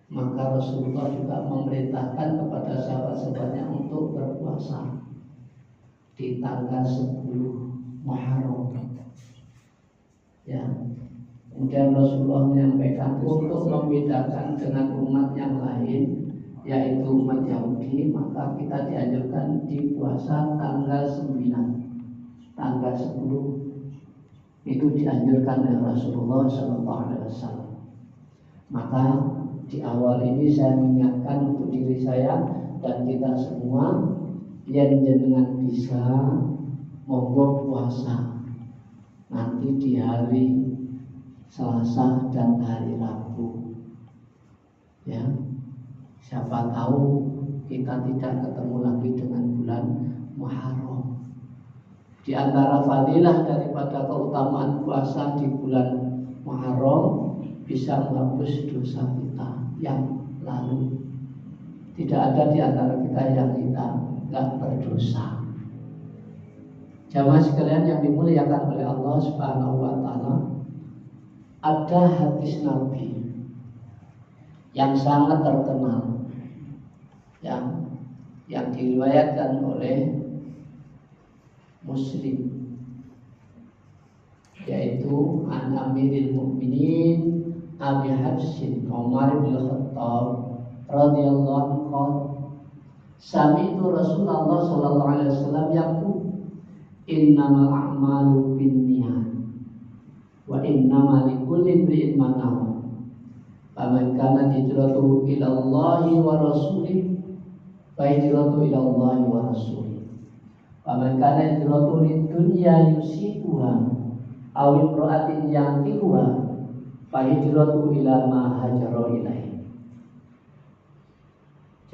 maka Rasulullah juga memerintahkan kepada sahabat-sahabatnya untuk berpuasa di tanggal 10 Muharram. Ya. Kemudian Rasulullah menyampaikan untuk membedakan dengan umat yang lain, yaitu umat Yahudi, maka kita dianjurkan di puasa tanggal 9, tanggal 10 itu dianjurkan oleh Rasulullah SAW. Maka di awal ini saya mengingatkan untuk diri saya dan kita semua yang jenengan bisa monggo puasa nanti di hari Selasa dan hari Rabu. Ya, siapa tahu kita tidak ketemu lagi dengan bulan Muharram. Di antara fadilah daripada keutamaan puasa di bulan Muharram bisa menghapus dosa kita yang lalu. Tidak ada di antara kita yang kita nggak berdosa. Jamaah sekalian yang dimuliakan oleh Allah Subhanahu wa taala, ada hadis Nabi yang sangat terkenal yang diriwayatkan oleh Muslim, yaitu an Amiril Mukminin Abi Hafsin Umar bin Khattab radhiyallahu anhu, sami'tu Rasulullah sallallahu alaihi wasallam yaqul innamal a'malu binniyat wa innamal likulli imri'in ma nawa faman kana hijratuhu ila Allahi wa rasulih fa hijratuhu ila Allahi wa rasulih faman kana hijratuhu lid-dunya yusibuha aw imra'atin yankihuha fahijratu ila ma hajara ilaihi.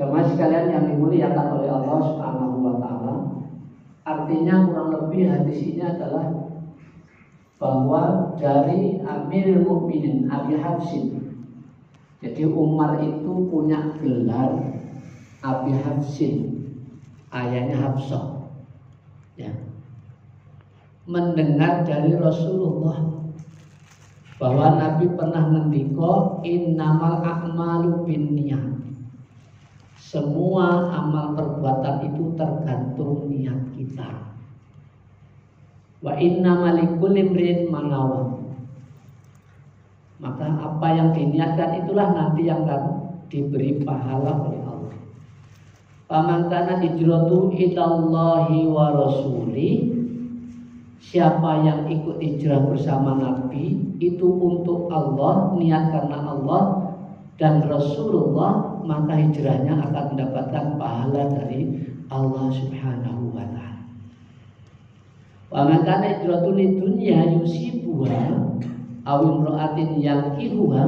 Jemaah sekalian yang dimuliakan oleh Allah Subhanahu wa taala, artinya kurang lebih hadis ini adalah bahwa dari Amirul Mukminin Abi Hafsin. Jadi Umar itu punya gelar Abi Hafsin, ayahnya Hafsah. Ya. Mendengar dari Rasulullah bahwa Nabi pernah ngendika innamal a'malu binniyat. Semua amal perbuatan itu tergantung niat kita. Wa innamal likulli imrin ma nawa. Maka apa yang diniatkan itulah nanti yang akan diberi pahala oleh Allah. Faman kana hijratu ilallahi wa rasuli, siapa yang ikut hijrah bersama Nabi itu untuk Allah, niat karena Allah dan Rasulullah, maka hijrahnya akan mendapatkan pahala dari Allah Subhanahu wa taala. Wa man kana hijratu lidunya yusibuha aw imra'atin yankihuha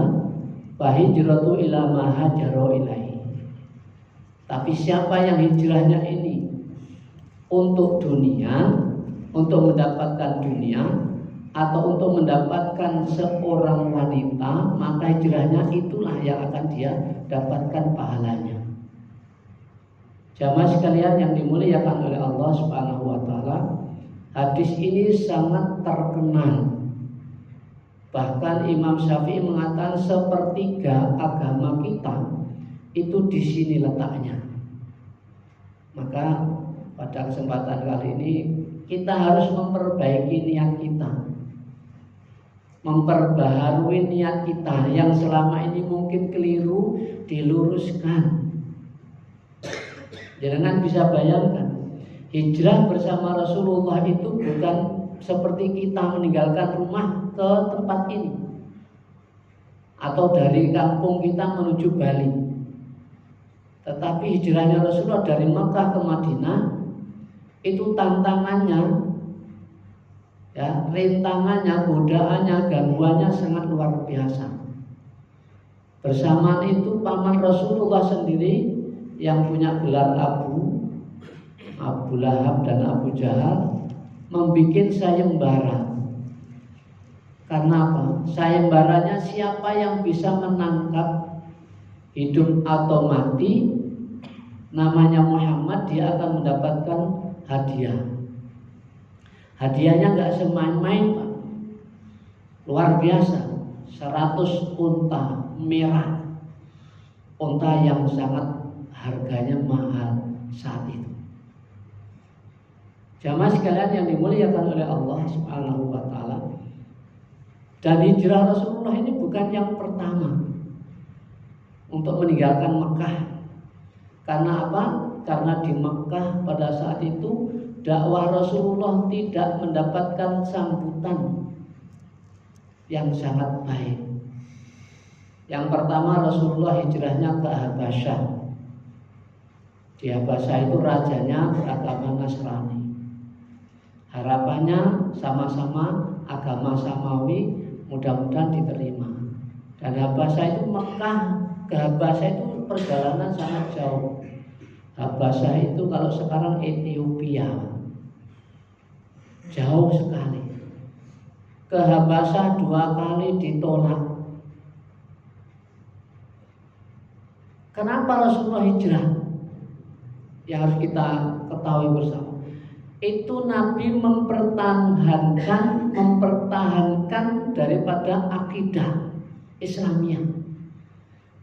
fa hijratu ila ma hajara ilaihi. Tapi siapa yang hijrahnya ini untuk dunia, untuk mendapatkan dunia atau untuk mendapatkan seorang wanita, maka hijrahnya itulah yang akan dia dapatkan pahalanya. Jamaah sekalian yang dimuliakan oleh Allah Subhanahu wa taala, hadis ini sangat terkenal. Bahkan Imam Syafi'i mengatakan sepertiga agama kita itu di sini letaknya. Maka pada kesempatan kali ini kita harus memperbaiki niat kita, memperbaharui niat kita yang selama ini mungkin keliru, diluruskan. Jangan bisa bayangkan, hijrah bersama Rasulullah itu bukan seperti kita meninggalkan rumah ke tempat ini atau dari kampung kita menuju Bali. Tetapi hijrahnya Rasulullah dari Makkah ke Madinah itu tantangannya, ya, rintangannya, godaannya, gangguannya sangat luar biasa. Bersamaan itu paman Rasulullah sendiri yang punya gelar Abu Lahab dan Abu Jahal membuat sayembara. Karena apa? Sayembaranya siapa yang bisa menangkap hidup atau mati namanya Muhammad, dia akan mendapatkan hadiah. Hadiahnya nggak semain-main, Pak. Luar biasa, 100 unta merah. unta yang sangat harganya mahal saat itu. Jamaah sekalian yang dimuliakan oleh Allah Subhanahu wa taala. Dan hijrah Rasulullah ini bukan yang pertama untuk meninggalkan Mekah. Karena apa? Karena di Mekah pada saat itu dakwah Rasulullah tidak mendapatkan sambutan yang sangat baik. Yang pertama, Rasulullah hijrahnya ke Habasyah. Di Habasyah itu rajanya beragama Nasrani. Harapannya sama-sama agama samawi mudah-mudahan diterima. Dan Habasyah itu Mekah ke Habasyah itu perjalanan sangat jauh. Habasyah itu kalau sekarang Ethiopia, jauh sekali. Ke Habasyah 2 kali ditolak. Kenapa Rasulullah hijrah? Yang harus kita ketahui bersama, itu Nabi mempertahankan daripada akidah Islamiyah,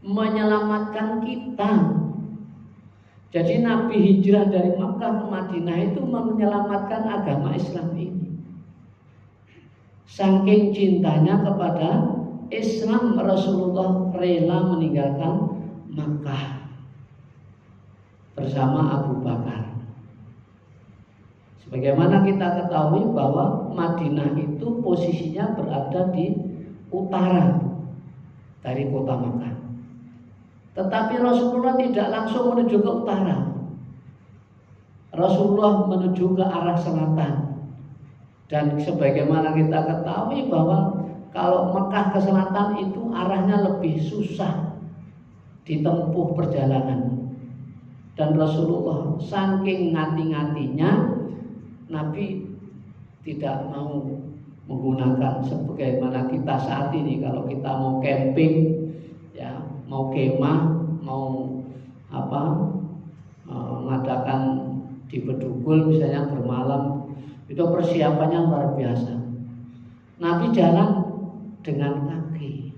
menyelamatkan kita. Jadi Nabi hijrah dari Makkah ke Madinah itu menyelamatkan agama Islam ini. Saking cintanya kepada Islam, Rasulullah rela meninggalkan Makkah bersama Abu Bakar. Sebagaimana kita ketahui bahwa Madinah itu posisinya berada di utara dari kota Makkah. Tetapi Rasulullah tidak langsung menuju ke utara. Rasulullah menuju ke arah selatan. Dan sebagaimana kita ketahui bahwa kalau Mekah ke selatan itu arahnya lebih susah ditempuh perjalanan. Dan Rasulullah saking ngati-ngatinya, Nabi tidak mau menggunakan sebagaimana kita saat ini. Kalau kita mau camping, ya, mau kemah, mau mengadakan di Bedugul misalnya bermalam, itu persiapannya luar biasa. Nabi jalan dengan kaki,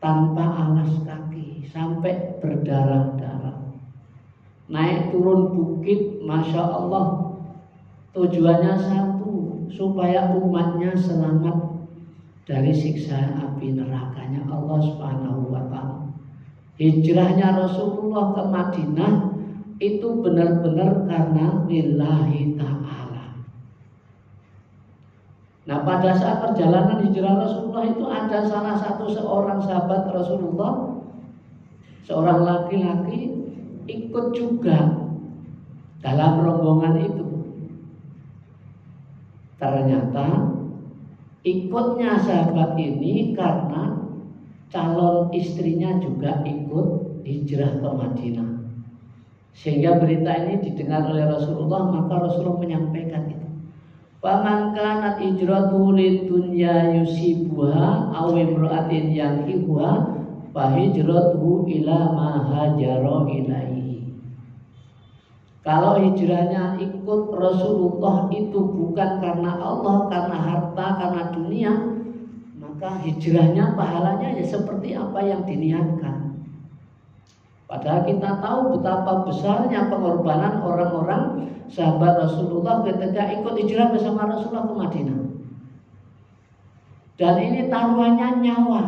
tanpa alas kaki, sampai berdarah-darah. Naik turun bukit, Masya Allah, tujuannya satu, supaya umatnya selamat dari siksa api nerakanya Allah Subhanahu wa ta'ala. Hijrahnya Rasulullah ke Madinah itu benar-benar karena lillahi ta'ala. Nah, pada saat perjalanan hijrah Rasulullah itu ada salah satu seorang sahabat Rasulullah, seorang laki-laki ikut juga dalam rombongan itu. Ternyata ikutnya sahabat ini karena calon istrinya juga ikut hijrah ke Madinah. Sehingga berita ini didengar oleh Rasulullah, maka Rasulullah menyampaikan itu. Faman kanat hijratuhu lidunya yusibuha aw imra'atin yankihuha fa hijratuhu ila ma hajara ilaihi. Kalau hijrahnya ikut Rasulullah itu bukan karena Allah, karena harta, karena dunia, maka hijrahnya pahalanya ya seperti apa yang diniatkan. Padahal kita tahu betapa besarnya pengorbanan orang-orang sahabat Rasulullah ketika ikut hijrah bersama Rasulullah ke Madinah. Dan ini taruhannya nyawa.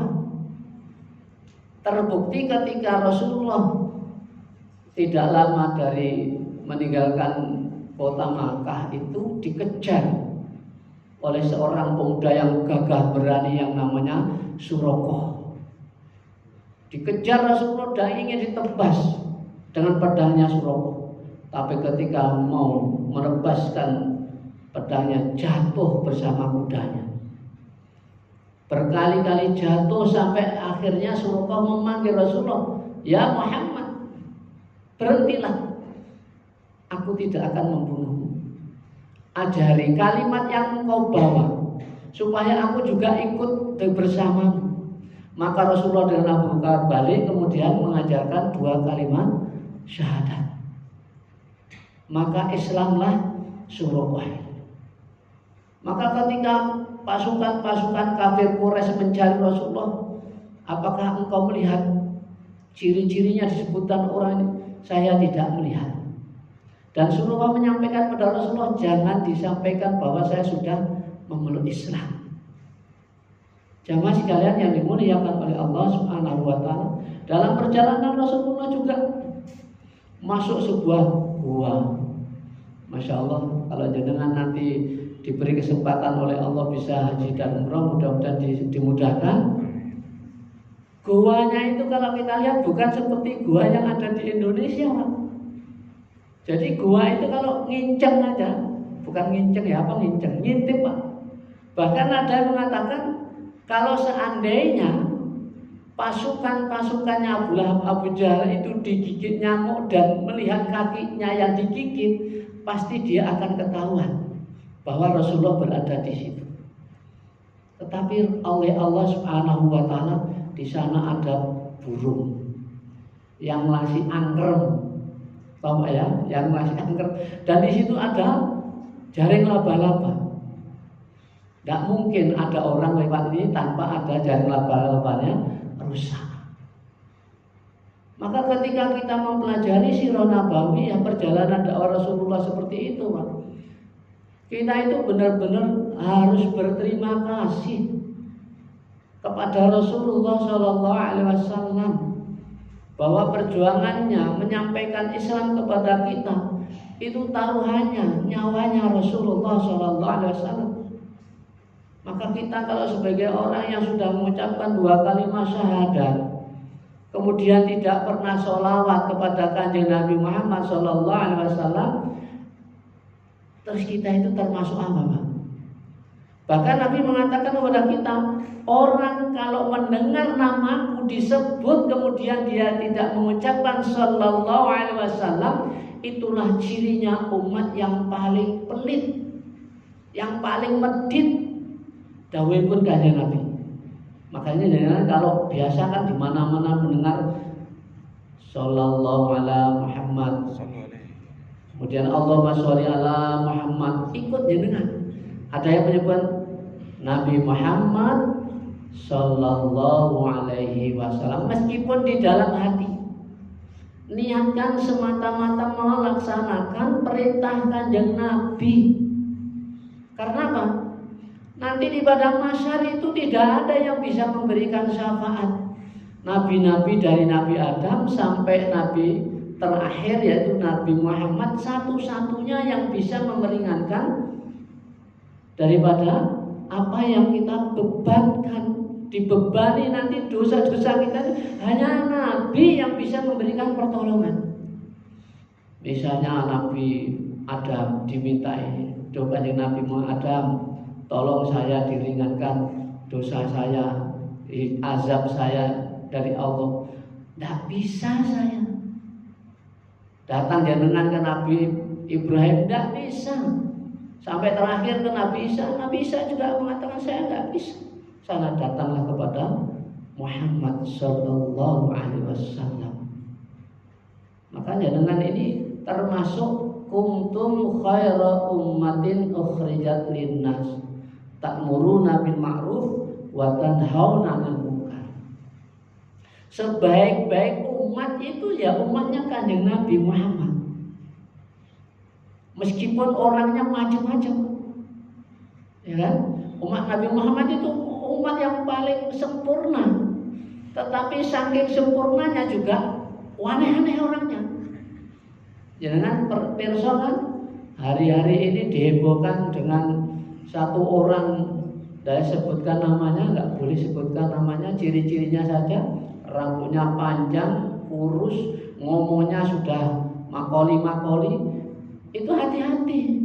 Terbukti ketika Rasulullah tidak lama dari meninggalkan kota Makkah itu dikejar oleh seorang pemuda yang gagah berani yang namanya Suraqah. Dikejar Rasulullah dan ingin ditebas dengan pedangnya Suraqah. Tapi ketika mau merebaskan pedangnya, jatuh bersama kudanya. Berkali-kali jatuh sampai akhirnya Suraqah memanggil Rasulullah, "Ya Muhammad, berhentilah. Aku tidak akan membunuhmu. Ajari kalimat yang engkau bawa supaya aku juga ikut bersamamu." Maka Rasulullah dengan Abu Bakar balik kemudian mengajarkan 2 kalimat syahadat. Maka Islamlah Suraqah. Maka ketika pasukan-pasukan kafir Quraisy mencari Rasulullah, apakah engkau melihat Ciri-cirinya disebutkan orang ini, saya tidak melihat. Dan Rasulullah menyampaikan kepada Rasulullah, jangan disampaikan bahwa saya sudah memeluk Islam. Jamaah sekalian yang dimuliakan oleh Allah Subhanahu wa taala, dalam perjalanan Rasulullah juga masuk sebuah gua. Masya Allah, kalau jenengan nanti diberi kesempatan oleh Allah bisa haji dan umrah, mudah-mudahan dimudahkan. Guanya itu kalau kita lihat bukan seperti gua yang ada di Indonesia, Pak. Jadi gua itu kalau nginceng aja, bukan nginceng ya, apa nginceng, ngintip, Pak. Bahkan ada yang mengatakan kalau seandainya pasukannya Abu Lahab, Abu Jahal itu digigit nyamuk dan melihat kakinya yang digigit, pasti dia akan ketahuan bahwa Rasulullah berada di situ. Tetapi oleh Allah Subhanahu wa taala di sana ada burung yang masih angker, tahu ya, yang masih angker, dan di situ ada jaring laba-laba. Tidak mungkin ada orang lewat ini tanpa ada jaring laba-labanya rusak. Maka ketika kita mempelajari sirah nabawi, yang perjalanan dakwah Rasulullah seperti itu, Pak, kita itu benar-benar harus berterima kasih kepada Rasulullah SAW bahwa perjuangannya menyampaikan Islam kepada kita itu taruhannya nyawanya Rasulullah SAW. Maka kita kalau sebagai orang yang sudah mengucapkan 2 kalimat syahadat, kemudian tidak pernah sholawat kepada Kanjeng Nabi Muhammad SAW, terus kita itu termasuk apa, Pak? Bahkan Nabi mengatakan kepada kita, orang kalau mendengar namaku disebut kemudian dia tidak mengucapkan sallallahu alaihi wasallam, itulah cirinya umat yang paling pelit, yang paling medit. Dawuh pun Kanjeng Nabi. Makanya jangan kalau biasa kan di mana-mana mendengar sallallahu ala Muhammad, kemudian Allahumma sholli ala Muhammad, ikut jenengan. Ada yang menyebut Nabi Muhammad sallallahu alaihi wasallam meskipun di dalam hati niatkan semata-mata melaksanakan perintah Kanjeng Nabi. Karena apa? Nanti di padang mahsyar itu tidak ada yang bisa memberikan syafaat. Nabi-nabi dari Nabi Adam sampai Nabi terakhir yaitu Nabi Muhammad, satu-satunya yang bisa memeringankan daripada apa yang kita bebankan, dibebani nanti dosa-dosa kita. Hanya Nabi yang bisa memberikan pertolongan. Misalnya Nabi Adam dimintai, coba dengan Nabi Adam, tolong saya diringankan dosa saya, azab saya dari Allah. Tidak bisa saya. Datang jenengan ke Nabi Ibrahim, tidak bisa. Sampai terakhir ke Nabi Isa juga mengatakan saya tidak bisa. Sana datanglah kepada Muhammad sallallahu alaihi wasallam. Makanya dengan ini termasuk kuntum khaira ummatin ukhrijat linnas ta'muruna bil ma'ruf wa tanhauna 'anil munkar. Sebaik-baik umat itu ya umatnya Kanjeng Nabi Muhammad. Meskipun orangnya macam-macam, ya kan? Umat Nabi Muhammad itu umat yang paling sempurna, tetapi saking sempurnanya juga aneh-aneh orangnya. Jangan personal hari-hari ini dihebohkan dengan satu orang, saya sebutkan namanya, nggak boleh sebutkan namanya, ciri-cirinya saja, rambutnya panjang, kurus, ngomongnya sudah makoli-makoli. Itu hati-hati.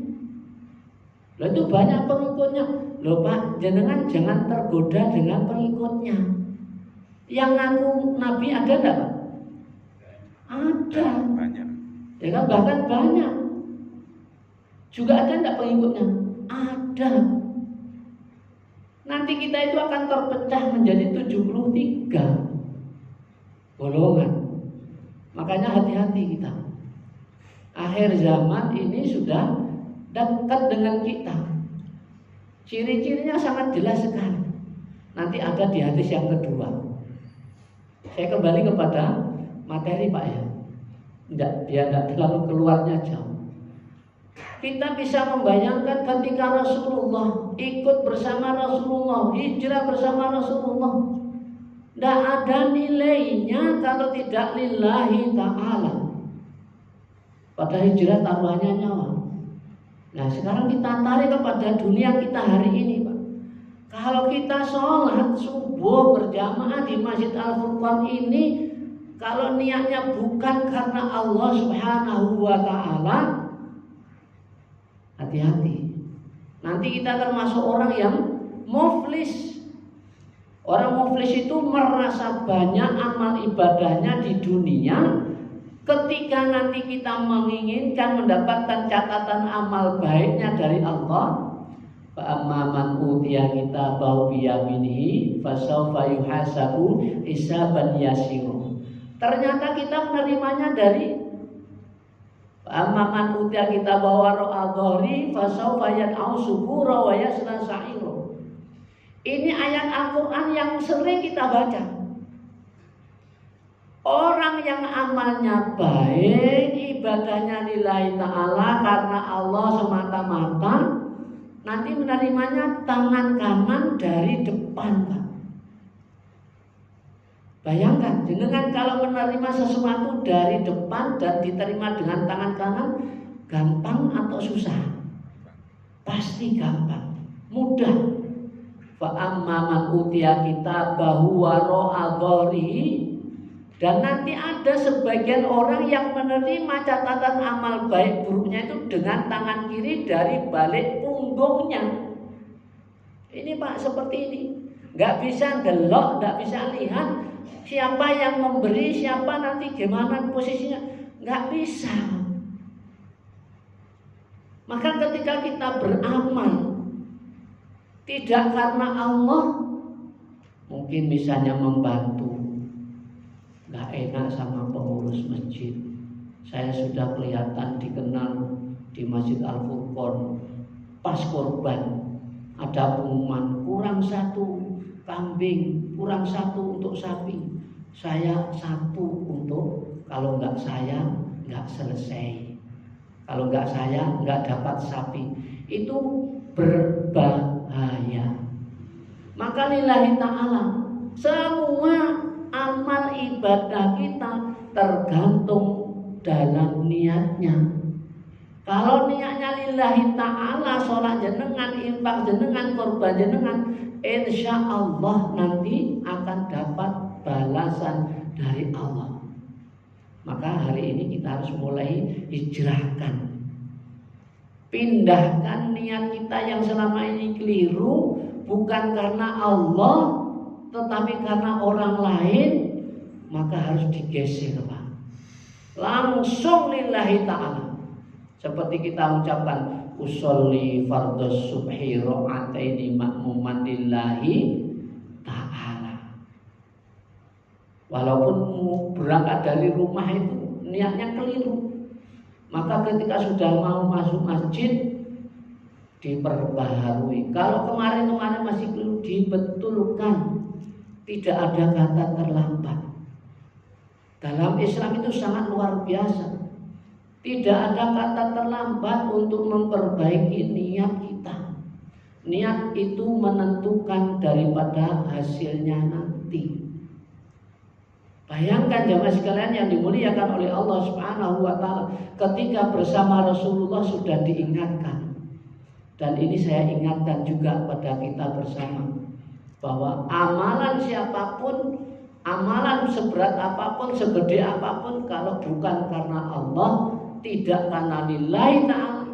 Loh itu banyak pengikutnya. Loh Pak, jenengan jangan tergoda dengan pengikutnya. Yang ngaku Nabi ada enggak, Pak? Ada. Banyak. Ya kan, bahkan banyak. Juga ada enggak pengikutnya? Ada. Nanti kita itu akan terpecah menjadi 73 golongan. Makanya hati-hati kita. Akhir zaman ini sudah dekat dengan kita. Ciri-cirinya sangat jelas sekali. Nanti ada di hadis yang kedua. Saya kembali kepada materi Pak ya. Biar tidak terlalu keluarnya jauh. Kita bisa membayangkan ketika Rasulullah ikut bersama Rasulullah, hijrah bersama Rasulullah, tidak ada nilainya kalau tidak lillahi ta'ala. Pada hijrah taruhannya nyawa. Nah sekarang kita tarik kepada dunia kita hari ini Pak. Kalau kita sholat subuh berjamaah di Masjid Al-Furqan ini, kalau niatnya bukan karena Allah Subhanahu wa ta'ala, hati-hati. Nanti kita termasuk orang yang muflis. Orang muflis itu merasa banyak amal ibadahnya di dunia. Ketika nanti kita menginginkan mendapatkan catatan amal baiknya dari Allah, fa'amman utiya kitabahu biyaminihi fasawfa yuhasabu hisaban yasira. Ternyata kita menerimanya dari Amman utiya kitabahu wara'a dhahri fasawfa yad'u subura wa yasla sa'ira. Ini ayat Al-Qur'an yang sering kita baca. Orang yang amalnya baik, ibadahnya lillahi ta'ala karena Allah semata-mata, nanti menerimanya tangan kanan dari depan Pak. Bayangkan, jenengan kalau menerima sesuatu dari depan dan diterima dengan tangan kanan, gampang atau susah? Pasti gampang, mudah. Fa amman utiya kitabahu wara'a dhahrihi, dan nanti ada sebagian orang yang menerima catatan amal baik buruknya itu dengan tangan kiri dari balik punggungnya. Ini Pak seperti ini, nggak bisa delok, nggak bisa lihat siapa yang memberi, siapa nanti gimana posisinya, nggak bisa. Maka ketika kita beramal tidak karena Allah, mungkin misalnya membantu, nggak enak sama pengurus masjid, saya sudah kelihatan dikenal di Masjid Al-Furqan, pas korban ada pengumuman kurang 1 kambing, kurang 1 untuk sapi, saya 1 untuk, kalau nggak saya nggak selesai, kalau nggak saya nggak dapat sapi. Itu berbahaya. Maka lillahi ta'ala, semua amal ibadah kita tergantung dalam niatnya. Kalau niatnya lillahi ta'ala, sholat jenengan, infak jenengan, korban jenengan, insya Allah nanti akan dapat balasan dari Allah. Maka hari ini kita harus mulai hijrahkan, pindahkan niat kita yang selama ini keliru, bukan karena Allah tetapi karena orang lain, maka harus digeser Pak. Langsung lillahi ta'ala. Seperti kita ucapkan usolli fardhus subhi ra'ataini ma'muman lillahi ta'ala. Walaupun berangkat dari rumah itu niatnya keliru, maka ketika sudah mau masuk masjid diperbaharui. Kalau kemarin masih keliru, dibetulkan. Tidak ada kata terlambat. Dalam Islam itu sangat luar biasa. Tidak ada kata terlambat untuk memperbaiki niat kita. Niat itu menentukan daripada hasilnya nanti. Bayangkan jemaah sekalian yang dimuliakan oleh Allah Subhanahu wa ta'ala, ketika bersama Rasulullah sudah diingatkan. Dan ini saya ingatkan juga pada kita bersama, bahwa amalan siapapun, amalan seberat apapun, segede apapun, kalau bukan karena Allah, tidak karena lillahi ta'ala,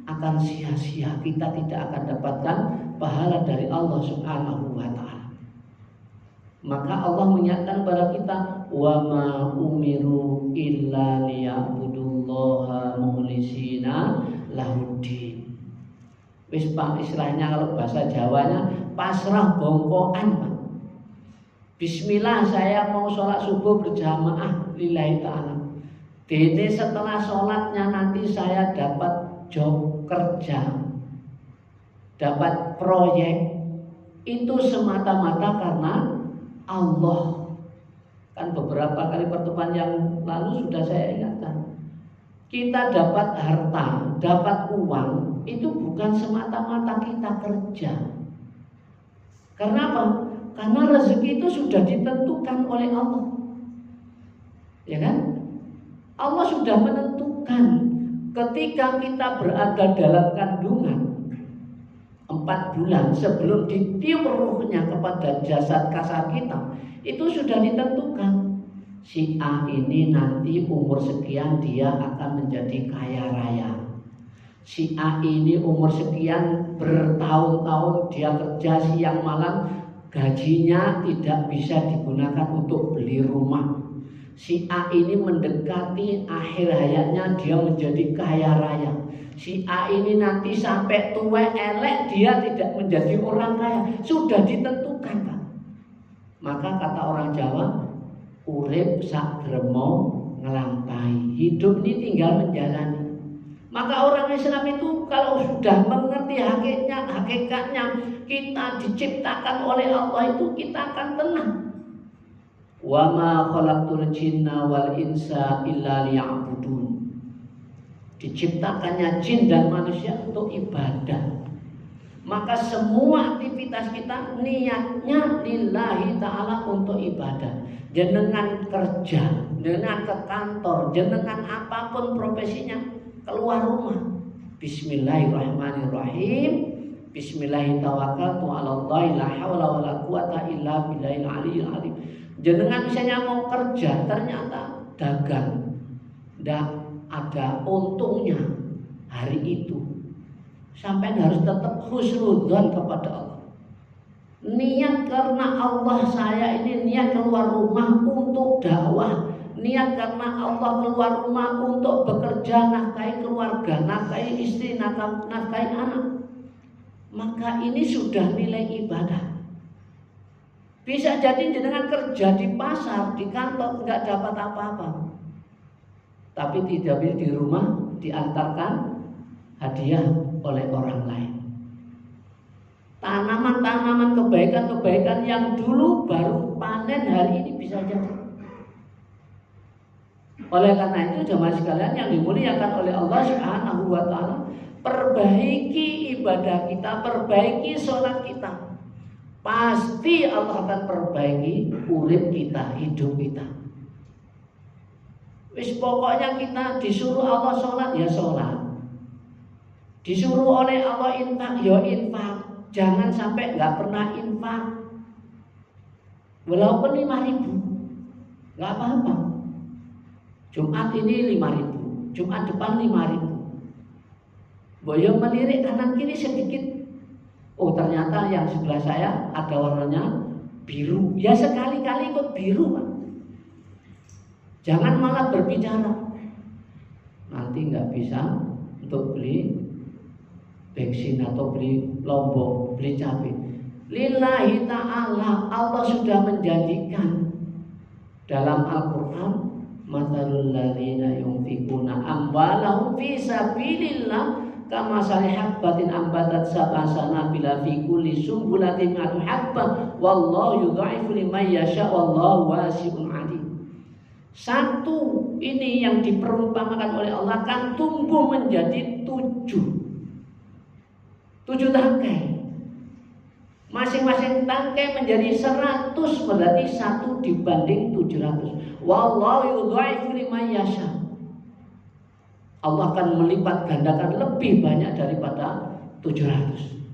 akan sia-sia. Kita tidak akan dapatkan pahala dari Allah Subhanahu wa ta'ala. Maka Allah mengingatkan kepada kita, wa ma umiru illa liya'budullaha mukhlisina lahuddin. Wis Pak, istilahnya kalau bahasa Jawanya pasrah bongkoan Pak. Bismillah, saya mau sholat subuh berjamaah lillahi ta'ala. Dene setelah sholatnya nanti saya dapat job kerja, dapat proyek, itu semata-mata karena Allah. Kan beberapa kali pertemuan yang lalu sudah saya ingatkan. Kita dapat harta, dapat uang, itu bukan semata-mata kita kerja. Karena apa? Karena rezeki itu sudah ditentukan oleh Allah. Ya kan? Allah sudah menentukan ketika kita berada dalam kandungan 4 bulan sebelum ditiup ruhnya kepada jasad kasar kita, itu sudah ditentukan. Si A ini nanti umur sekian dia akan menjadi kaya raya. Si A ini umur sekian bertahun-tahun dia kerja siang malam, gajinya tidak bisa digunakan untuk beli rumah. Si A ini mendekati akhir hayatnya dia menjadi kaya raya. Si A ini nanti sampai tua elek dia tidak menjadi orang kaya. Sudah ditentukan, Pak. Maka kata orang Jawa, urip sak dremo ngelampai. Hidup ini tinggal menjalani. Maka orang Islam itu kalau sudah mengerti hakikatnya kita diciptakan oleh Allah itu kita akan tenang. Wa ma khalaqtul jinna wal insa illa liya'budun. Diciptakannya jin dan manusia untuk ibadah. Maka semua aktivitas kita niatnya lillahi ta'ala untuk ibadah. Jenengan kerja, jenengan ke kantor, jenengan apapun profesinya, keluar rumah, bismillahirrahmanirrahim, bismillahirrahmanirrahim, Allahi la hawla wa la quwata illa billahil aliyyil azim. Jenengan misalnya mau kerja, ternyata dagang, tidak ada untungnya hari itu, sampai harus tetap husnudzon kepada Allah. Niat karena Allah saya ini niat keluar rumah untuk dakwah, niat karena Allah keluar rumah untuk bekerja, nafkahi keluarga, nafkahi istri, nafkahi anak. Maka ini sudah nilai ibadah. Bisa jadi dengan kerja di pasar, di kantor nggak dapat apa-apa, tapi tidak bisa di rumah diantarkan hadiah oleh orang lain. Tanaman-tanaman kebaikan-kebaikan yang dulu baru panen hari ini bisa jadi. Oleh karena itu jemaah sekalian yang dimuliakan oleh Allah Subhanahu wa taala, perbaiki ibadah kita, perbaiki sholat kita. Pasti Allah akan perbaiki urip kita, hidup kita. Wis pokoknya kita disuruh Allah sholat ya sholat. Disuruh oleh Allah infak ya infak. Jangan sampai nggak pernah infak. Walaupun 5.000, nggak apa-apa. Jumat ini 5.000, Jumat depan 5.000. Boyo melirik kanan kiri sedikit. Oh ternyata yang sebelah saya ada warnanya biru. Ya sekali-kali ikut biru, Pak. Jangan malah berbicara. Nanti nggak bisa untuk beli bensin atau beli lombok, beli cabai. Lillahi ta'ala, Allah sudah menjanjikan dalam Al-Quran, mathalul ladzina yunfikuna amwalahum fi sabilillah kamasali habbatin ambatat sab'a sanabila fi kulli sumbulatin mi'atu habbah wallahu yudha'ifu liman yasha wallahu wasi'un 'alim. Satu ini yang diperumpamakan oleh Allah akan tumbuh menjadi 7 tangkai. Masing-masing tangkai menjadi 100, berarti 1 dibanding 700. Wallahu yudha'ifu liman yasha. Allah akan melipat gandakan lebih banyak daripada 700.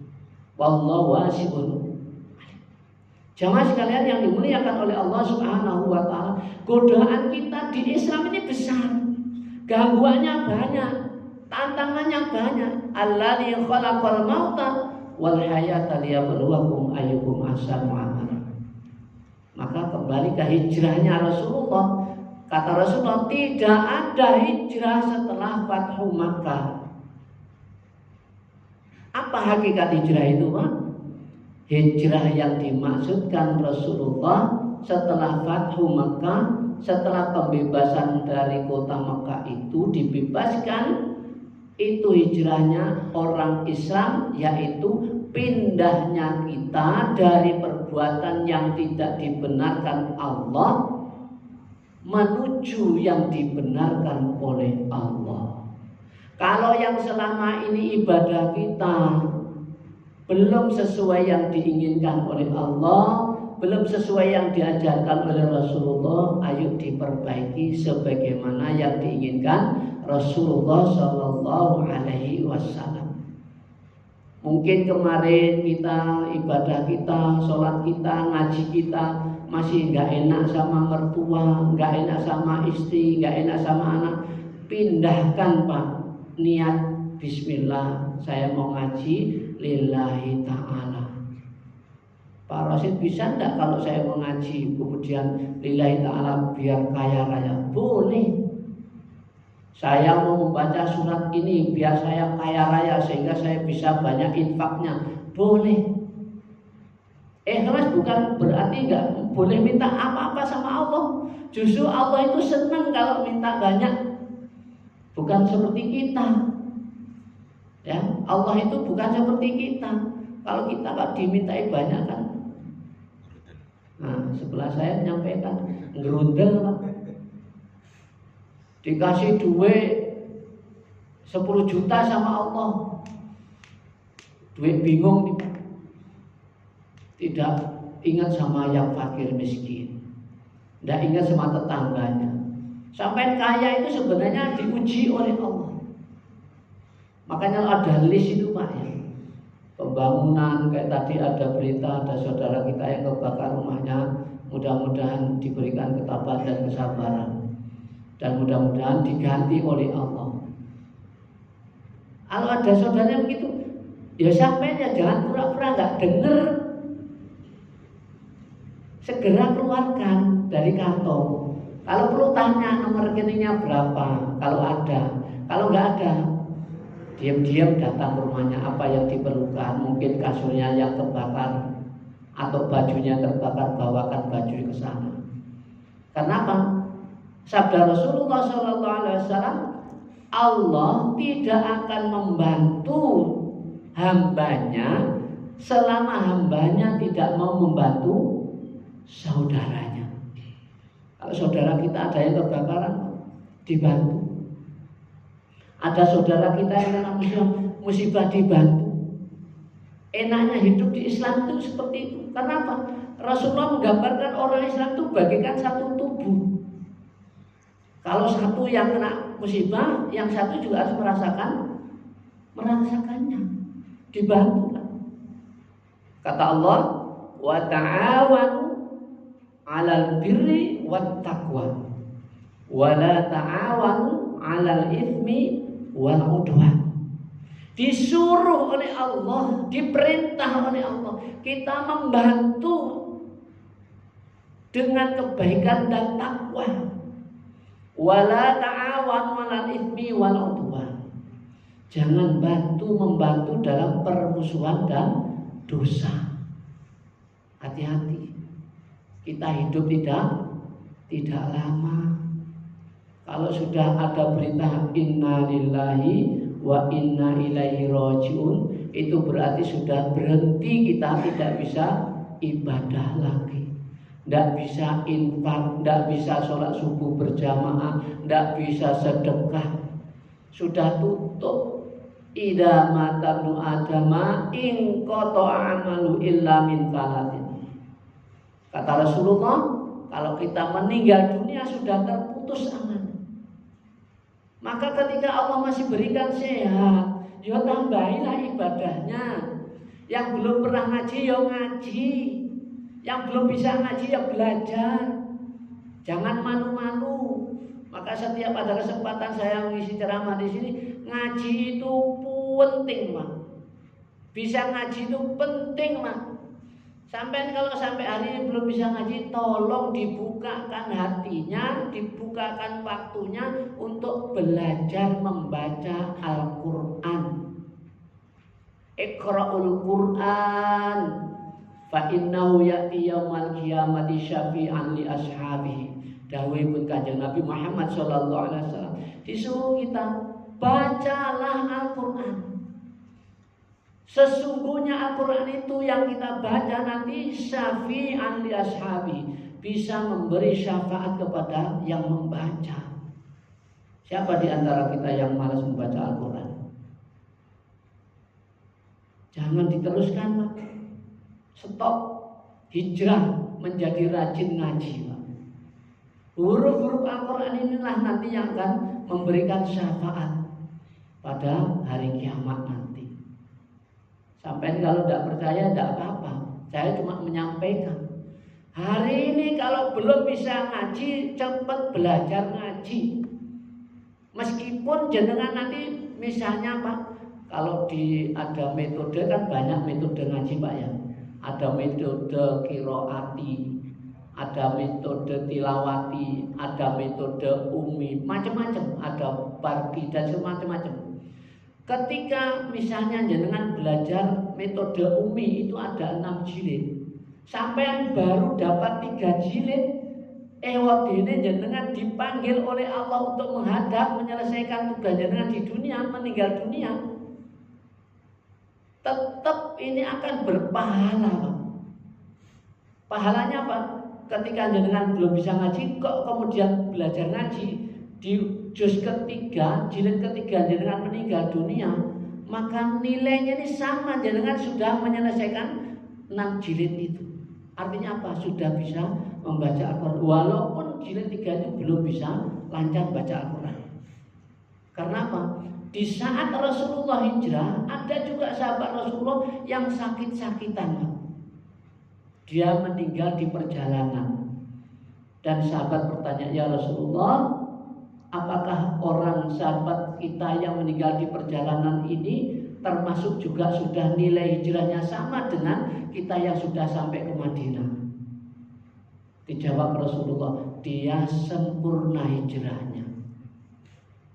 Wallahu wasi'un. Jamaah sekalian yang dimuliakan oleh Allah Subhanahu wa taala, godaan kita di Islam ini besar. Gangguannya banyak, tantangannya banyak. Alladzi khalaqal mauta wal hayata liyabluwakum ayyukum ahsanu amala. Maka kembali ke hijrahnya Rasulullah. Kata Rasulullah, tidak ada hijrah setelah Fathu Makkah. Apa hakikat hijrah itu, Pak? Hijrah yang dimaksudkan Rasulullah setelah Fathu Makkah, setelah pembebasan dari kota Makkah itu dibebaskan, itu hijrahnya orang Islam, yaitu pindahnya kita dari perbuatan yang tidak dibenarkan Allah menuju yang dibenarkan oleh Allah. Kalau yang selama ini ibadah kita belum sesuai yang diinginkan oleh Allah, belum sesuai yang diajarkan oleh Rasulullah, ayo diperbaiki sebagaimana yang diinginkan Rasulullah Shallallahu Alaihi Wasallam. Mungkin kemarin kita ibadah kita, sholat kita, ngaji kita masih nggak enak sama mertua, nggak enak sama istri, nggak enak sama anak. Pindahkan Pak, niat Bismillah, saya mau ngaji lillahi ta'ala. Pak Rasid, bisa enggak kalau saya mau ngaji kemudian lillahi ta'ala biar kaya raya? Boleh. Saya mau membaca surat ini biar saya kaya raya sehingga saya bisa banyak infaknya. Boleh. Ikhlas bukan berarti enggak boleh minta apa-apa sama Allah. Justru Allah itu senang kalau minta banyak. Bukan seperti kita. Ya, Allah itu bukan seperti kita. Kalau kita kan dimintai banyak kan. Nah, sebelah saya menyampaikan ngerundel Pak. Dikasih duit 10 juta sama Allah, duit bingung nih Pak. Tidak ingat sama yang fakir miskin, tidak ingat sama tetangganya. Sampai kaya itu sebenarnya diuji oleh Allah. Makanya ada list itu Pak ya. Pembangunan kayak tadi ada berita ada saudara kita yang kebakar rumahnya, mudah-mudahan diberikan ketabahan dan kesabaran dan mudah-mudahan diganti oleh Allah. Kalau ada saudaranya begitu, ya sampainya jangan pura-pura nggak dengar, segera keluarkan dari kantong. Kalau perlu tanya nomor rekeningnya berapa, kalau ada. Kalau nggak ada, diam-diam datang ke rumahnya, apa yang diperlukan. Mungkin kasurnya yang terbakar atau bajunya terbakar, bawakan baju ke sana. Kenapa? Sabda Rasulullah SAW, Allah tidak akan membantu hambanya selama hambanya tidak mau membantu saudaranya. Kalau saudara kita ada yang kebakaran, dibantu. Ada saudara kita yang kena musibah, dibantu. Enaknya hidup di Islam itu seperti itu. Kenapa? Rasulullah menggambarkan orang Islam itu bagaikan satu tubuh. Kalau satu yang kena musibah, yang satu juga harus merasakannya, dibantu. Kata Allah, wa ta'awanu 'alal birri wat taqwa, wa la ta'awanu 'alal itsmi wal 'udwan. Disuruh oleh Allah, diperintah oleh Allah, kita membantu dengan kebaikan dan takwa. Wala ta'awanu 'alal itsmi wal 'udwan. Jangan membantu dalam permusuhan dan dosa. Hati-hati. Kita hidup tidak lama. Kalau sudah ada berita inna lillahi wa inna ilaihi rajiun, itu berarti sudah berhenti, kita tidak bisa ibadah lagi. Tidak bisa infak, tidak bisa sholat subuh berjamaah, tidak bisa sedekah. Sudah tutup. Idza mata ibnu adama in qata'a amalu illa min talatin. Kata Rasulullah, kalau kita meninggal dunia sudah terputus amal. Maka ketika Allah masih berikan sehat, ya tambahilah ibadahnya. Yang belum pernah ngaji, ya ngaji. Yang belum bisa ngaji, ya belajar. Jangan malu-malu. Maka setiap ada kesempatan saya mengisi ceramah di sini, ngaji itu penting, Mak. Bisa ngaji itu penting, Mak. Kalau sampai hari ini belum bisa ngaji, tolong dibukakan hatinya, dibukakan waktunya untuk belajar membaca Al-Quran. Iqra'ul Quran fa innahu ya'ti yaumal qiyamati syafi'an li ashabihi. Dawuhipun Kanjeng Nabi Muhammad sallallahu alaihi wasallam, disuruh kita bacalah Al-Quran. Sesungguhnya Al-Quran itu yang kita baca nanti syafi'an li ashabi, bisa memberi syafaat kepada yang membaca. Siapa di antara kita yang malas membaca Al-Quran? Jangan diteruskan, Pak. Stop. Hijrah menjadi rajin ngaji, Pak. Huruf-huruf Al-Quran inilah nanti yang akan memberikan syafaat pada hari kiamat nanti. Sampai kalau tidak percaya tidak apa-apa. Saya cuma menyampaikan. Hari ini kalau belum bisa ngaji, cepat belajar ngaji. Meskipun jenengan nanti misalnya Pak, kalau ada metode kan banyak metode ngaji Pak ya. Ada metode qiraati, ada metode tilawati, ada metode umi, macam-macam, ada bardi dan semacam-macam. Ketika misalnya jenengan belajar metode umi itu ada 6 jilid, sampai baru dapat 3 jilid, waktu ini jenengan dipanggil oleh Allah untuk menghadap menyelesaikan tugas jenengan di dunia, meninggal dunia. Tetap ini akan berpahala, Pak. Pahalanya apa? Ketika jenengan belum bisa ngaji, kok kemudian belajar ngaji di juz ketiga, jilid ketiga jenengan meninggal dunia, maka nilainya ini sama, jenengan sudah menyelesaikan 6 jilid itu. Artinya apa? Sudah bisa membaca Al-Quran. Walaupun jilid 3 itu belum bisa lancar baca Al-Quran. Karena apa? Di saat Rasulullah hijrah, ada juga sahabat Rasulullah yang sakit-sakitan. Dia meninggal di perjalanan. Dan sahabat bertanya, ya Rasulullah, apakah orang sahabat kita yang meninggal di perjalanan ini termasuk juga sudah nilai hijrahnya sama dengan kita yang sudah sampai ke Madinah? Dijawab Rasulullah, dia sempurna hijrahnya.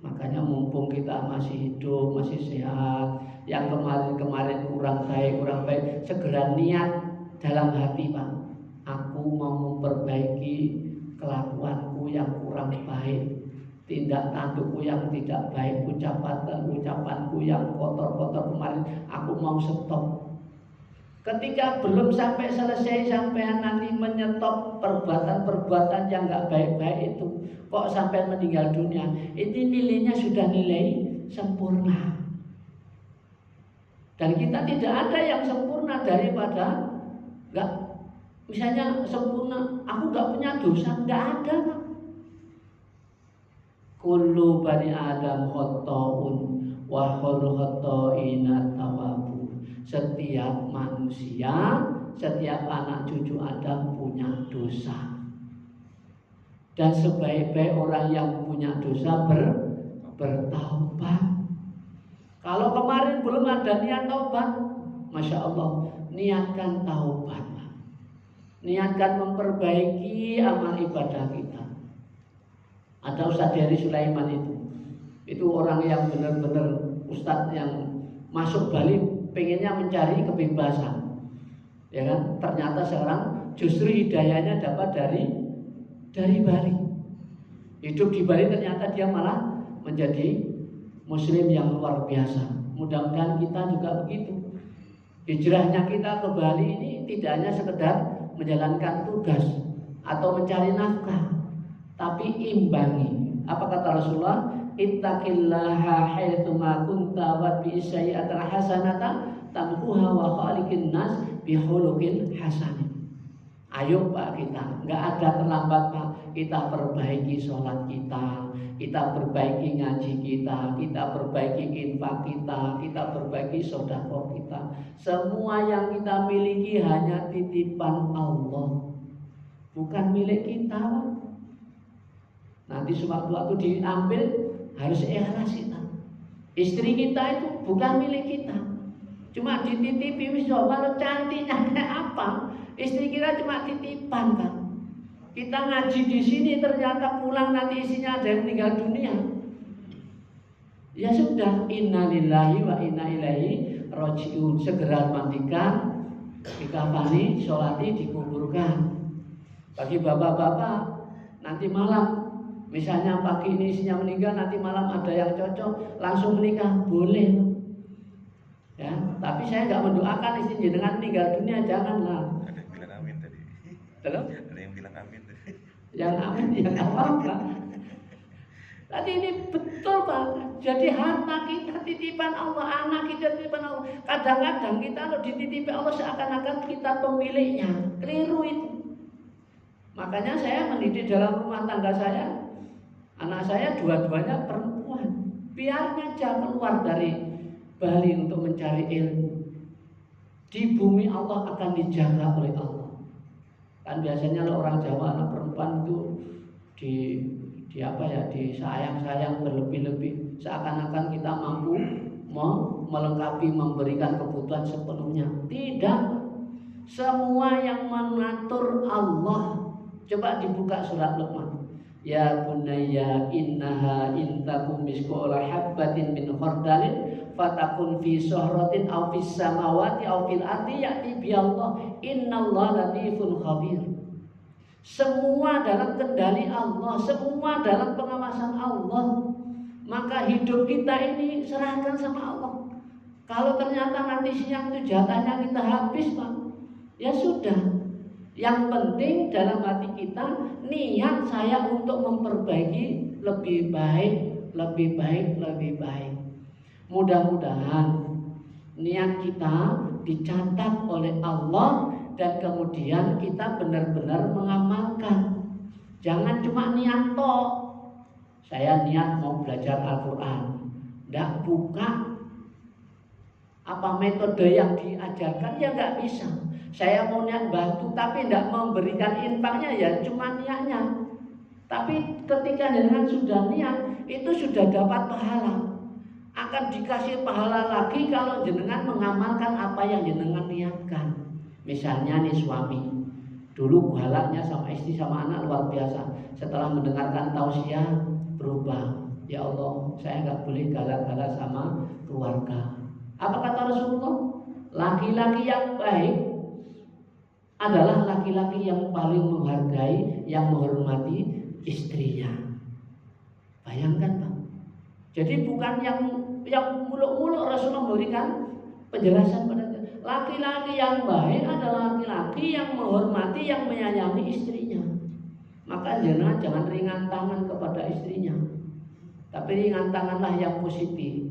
Makanya mumpung kita masih hidup, masih sehat, yang kemarin-kemarin kurang baik, segera niat dalam hati, Pak. Aku mau memperbaiki kelakuanku yang kurang baik, tindak tandukku yang tidak baik, ucapanku yang kotor-kotor kemarin, aku mau stop. Ketika belum sampai selesai, sampai nanti menyetop perbuatan-perbuatan yang gak baik-baik itu, kok sampai meninggal dunia, itu nilainya sudah nilai sempurna. Dan kita tidak ada yang sempurna daripada misalnya sempurna, aku gak punya dosa, gak ada, Pak. Kullu bani Adam khotta'un wa khairul khotta'ina tawwabun. Setiap manusia, setiap anak cucu Adam punya dosa. Dan sebaik-baik orang yang punya dosa bertaubat. Kalau kemarin belum ada niat taubat, Masya Allah, niatkan taubat. Niatkan memperbaiki amal ibadah kita. Ada Ustadz Heri Sulaiman itu orang yang benar-benar Ustadz yang masuk Bali pengennya mencari kebebasan, ya kan? Ternyata sekarang justru hidayahnya dapat dari Bali. Hidup di Bali ternyata dia malah menjadi Muslim yang luar biasa. Mudah-mudahan kita juga begitu. Hijrahnya kita ke Bali ini tidak hanya sekedar menjalankan tugas atau mencari nafkah, tapi imbangi. Apa kata Rasulullah? Ittaqillaha haitsu ma kunta wa bi sayyi'atil hasanata tamhuha wa khaliqin nas bi khuluqin hasan. Ayo Pak, kita enggak ada terlambat Pak. Kita perbaiki sholat kita perbaiki ngaji kita perbaiki infak kita perbaiki sedekah kita. Semua yang kita miliki hanya titipan Allah, bukan milik kita, Pak. Nanti sewaktu-waktu diambil harus ikhlas kita. Istri kita itu bukan milik kita, cuma dititipi. Wis kalau cantiknya kayak apa, istri kita cuma titipan, Kan. Kita ngaji di sini ternyata pulang nanti isinya ada yang meninggal dunia. Ya sudah, innalillahi wa inna ilaihi rajiun. Segera mandikan, dikafani, sholati, dikuburkan. Bagi bapak-bapak, nanti malam misalnya pagi ini isinya meninggal, nanti malam ada yang cocok, langsung menikah, boleh. Ya, tapi saya nggak mendoakan istri jenengan meninggal dunia, janganlah. Ada yang bilang amin tadi. Terus? Ada yang bilang yang amin. Yang amin ya nggak apa-apa. Tadi ini betul Pak. Jadi harta kita titipan Allah, anak kita titipan Allah. Kadang-kadang kita kalau dititipi Allah seakan-akan kita pemiliknya. Keliru itu. Makanya saya mendidik dalam rumah tangga saya, anak saya dua-duanya perempuan. Biar aja keluar dari Bali untuk mencari ilmu. Di bumi Allah akan dijaga oleh Allah. Kan biasanya orang Jawa anak perempuan itu disayang-sayang berlebih-lebih, seakan-akan kita mampu melengkapi, memberikan kebutuhan sepenuhnya. Tidak. Semua yang mengatur Allah. Coba dibuka surat Luqman. Ya bunayya innaha intakum misqala habbatin min khardalin fatakun fi sahratin aw fis samawati aw fil ardi ya'ti bi Allah innallaha latifun khabir. Semua dalam kendali Allah, semua dalam pengawasan Allah. Maka hidup kita ini serahkan sama Allah. Kalau ternyata nanti siang itu jatahnya kita habis Pak, ya sudah. Yang penting dalam hati kita niat saya untuk memperbaiki lebih baik, lebih baik, lebih baik. Mudah-mudahan niat kita dicatat oleh Allah dan kemudian kita benar-benar mengamalkan. Jangan cuma niat toh. Saya niat mau belajar Al-Quran, nggak buka apa metode yang diajarkan, ya nggak bisa. Saya mau niat bantu tapi tidak memberikan infaknya, ya cuma niatnya. Tapi ketika jenengan sudah niat, itu sudah dapat pahala. Akan dikasih pahala lagi kalau jenengan mengamalkan apa yang jenengan niatkan. Misalnya nih suami, dulu galaknya sama istri sama anak luar biasa. Setelah mendengarkan tausiah berubah. Ya Allah, saya nggak boleh galak-galak sama keluarga. Apa kata Rasulullah? Laki-laki yang baik adalah laki-laki yang paling menghargai, yang menghormati istrinya. Bayangkan Pak. Jadi bukan yang muluk-muluk Rasulullah memberikan penjelasan pada kita. Laki-laki yang baik adalah laki-laki yang menghormati, yang menyayangi istrinya. Maka jangan ringan tangan kepada istrinya. Tapi ringan tanganlah yang positif.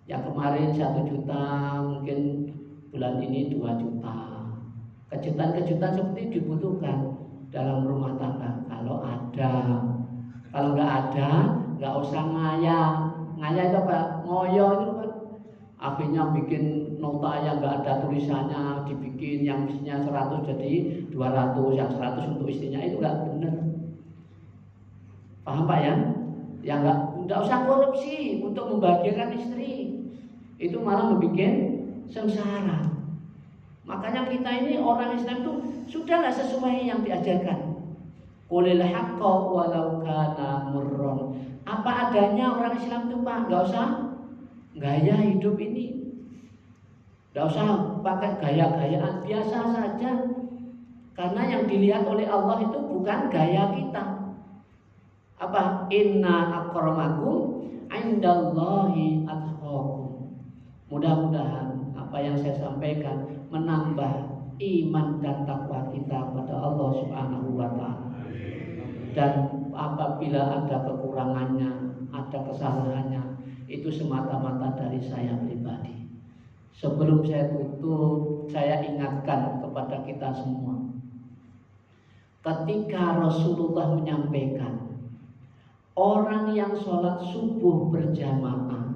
Yang kemarin 1 juta, mungkin bulan ini 2 juta. Kejutan-kejutan seperti dibutuhkan dalam rumah tangga. Kalau ada, kalau nggak ada, nggak usah ngaya. Ngaya itu apa? Ngoyo itu kan. Akhirnya bikin nota yang nggak ada tulisannya, dibikin yang mestinya 100 jadi 200, yang 100 untuk istrinya, itu nggak benar. Paham Pak ya? Ya nggak usah korupsi untuk membahagiakan istri. Itu malah membuat sengsara. Makanya kita ini orang Islam itu sudahlah sesuai yang diajarkan. Qulil haqqa walau kana murran. Apa adanya orang Islam itu Pak, enggak usah gaya hidup ini. Enggak usah pakai gaya-gayaan, biasa saja. Karena yang dilihat oleh Allah itu bukan gaya kita. Apa? Inna akramakum indallahi atqakum. Mudah-mudahan apa yang saya sampaikan menambah iman dan takwa kita pada Allah Subhanahu wa taala. Dan apabila ada kekurangannya, ada kesalahannya, itu semata-mata dari saya pribadi. Sebelum saya tutup, saya ingatkan kepada kita semua. Ketika Rasulullah menyampaikan, orang yang sholat subuh berjamaah,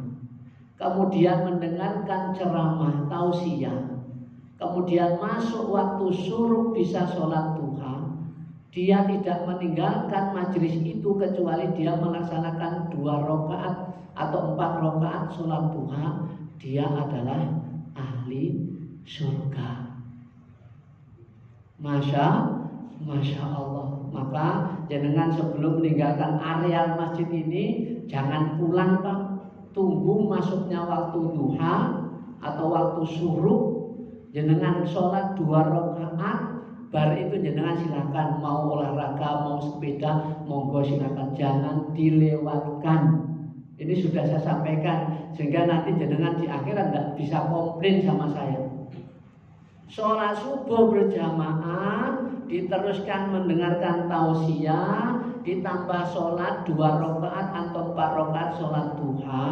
kemudian mendengarkan ceramah tausiah, kemudian masuk waktu syuruk bisa sholat duha, dia tidak meninggalkan majelis itu kecuali dia melaksanakan 2 rakaat atau 4 rakaat sholat duha, dia adalah ahli surga. Masya Allah. Maka jenengan sebelum meninggalkan areal masjid ini jangan pulang Pak. Tunggu masuknya waktu duha atau waktu syuruk, jenengan sholat 2 rakaat, bar itu jenengan silakan mau olahraga, mau sepeda, monggo silakan, jangan dilewatkan. Ini sudah saya sampaikan sehingga nanti jenengan di akhirat tidak bisa komplain sama saya. Sholat subuh berjamaah diteruskan mendengarkan tausiah, ditambah sholat 2 rakaat atau 4 rakaat sholat duha,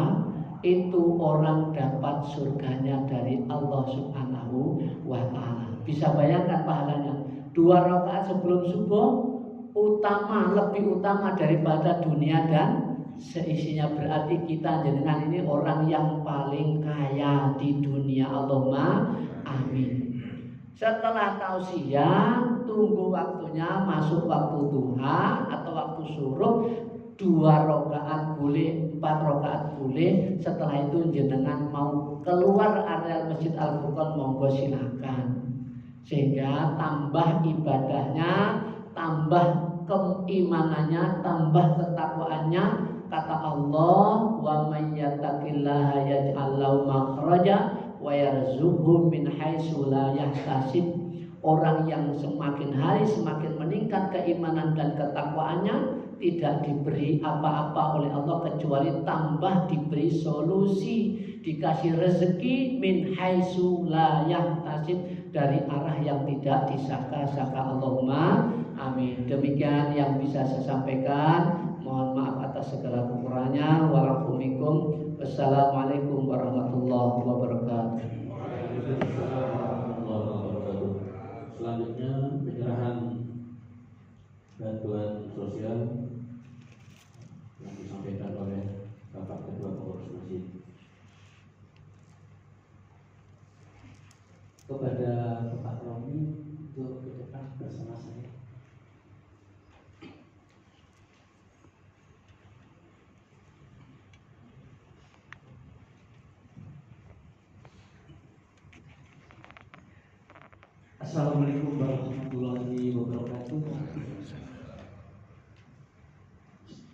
itu orang dapat surganya dari Allah Subhanahu wa ta'ala. Bisa bayangkan pahalanya. 2 rakaat sebelum subuh lebih utama daripada dunia dan seisinya. Berarti kita jenengan ini orang yang paling kaya di dunia. Allahumma amin. Setelah tausiah, tunggu waktunya masuk waktu duha atau waktu syuruk. 2 rakaat boleh, 4 rakaat boleh. Setelah itu jenengan mau keluar area Masjid Al-Furqan, monggo silakan. Sehingga tambah ibadahnya, tambah keimanannya, tambah ketakwaannya. Kata Allah, wa may yattaqillaha yaj'al lahu makhraja wa yarzuqhu min haitsu la yahtasib. Orang yang semakin hari semakin meningkat keimanan dan ketakwaannya, tidak diberi apa-apa oleh Allah kecuali tambah diberi solusi, dikasih rezeki min haitsu la yahtasib, dari arah yang tidak disangka-sangka. Allahumma amin. Demikian yang bisa saya sampaikan. Mohon maaf atas segala kekurangannya. Wassalamualaikum warahmatullahi wabarakatuh. Selanjutnya penyerahan bantuan sosial yang disampaikan oleh Bapak Ketua Pengurus Masjid. Kepada Bapak Romi untuk ke depan bersama saya. Assalamualaikum warahmatullahi wabarakatuh.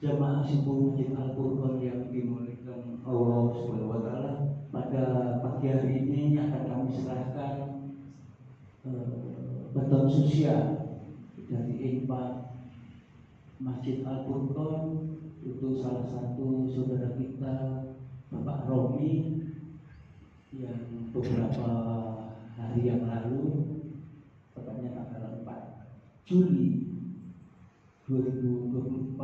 Jamaah Subuh Masjid Al-Furqan yang dimuliakan Allah Subhanahu wa taala, pada pagi hari ini akan kami serahkan bantuan sosial dari infak Masjid Al-Furqan. Itu salah satu saudara kita Bapak Romi yang beberapa hari yang lalu, tepatnya tanggal 4 Juli 2024,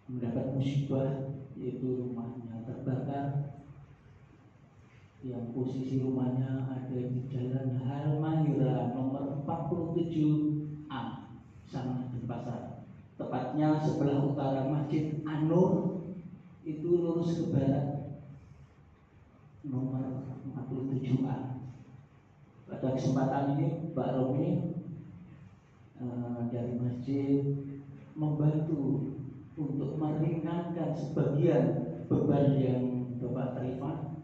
mendapat musibah, yaitu rumahnya terbakar, yang posisi rumahnya ada di Jalan Halmahera nomor 47A, Sana Denpasar, tepatnya sebelah utara Masjid An-Nur, itu lurus ke barat nomor 47A. Pada kesempatan ini Pak Romi dari masjid membantu untuk meringankan sebagian beban yang Bapak terima,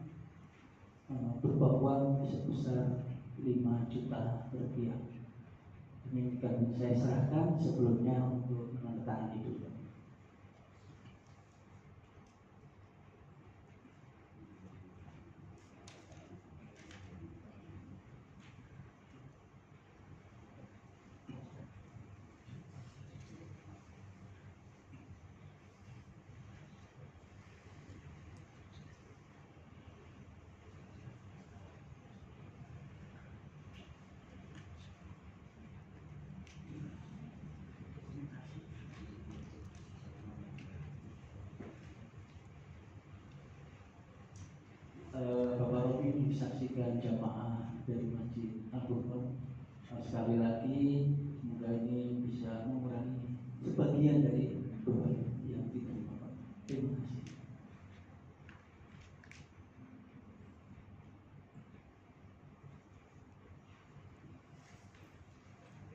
berupa uang sebesar 5 juta rupiah. Ini akan saya serahkan sebelumnya untuk menandatangani itu. Bapak Robi ini disaksikan jamaah dari Masjid Al-Furqan. Sekali lagi semoga ini bisa mengurangi sebagian dari beban yang diterima Pak. Terima kasih.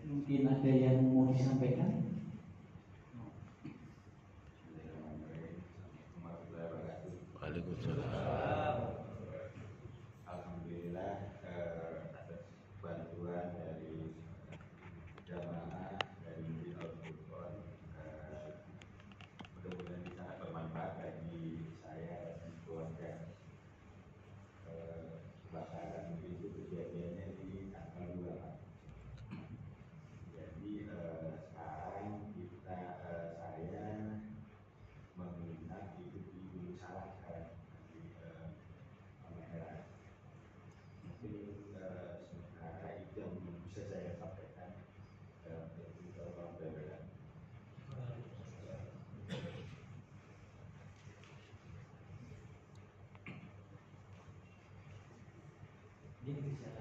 Mungkin ada yang mau disampaikan? Waalaikumsalam. Alhamdulillah atas bantuan dari jamaah dari Masjid Al-Furqan Ini bisa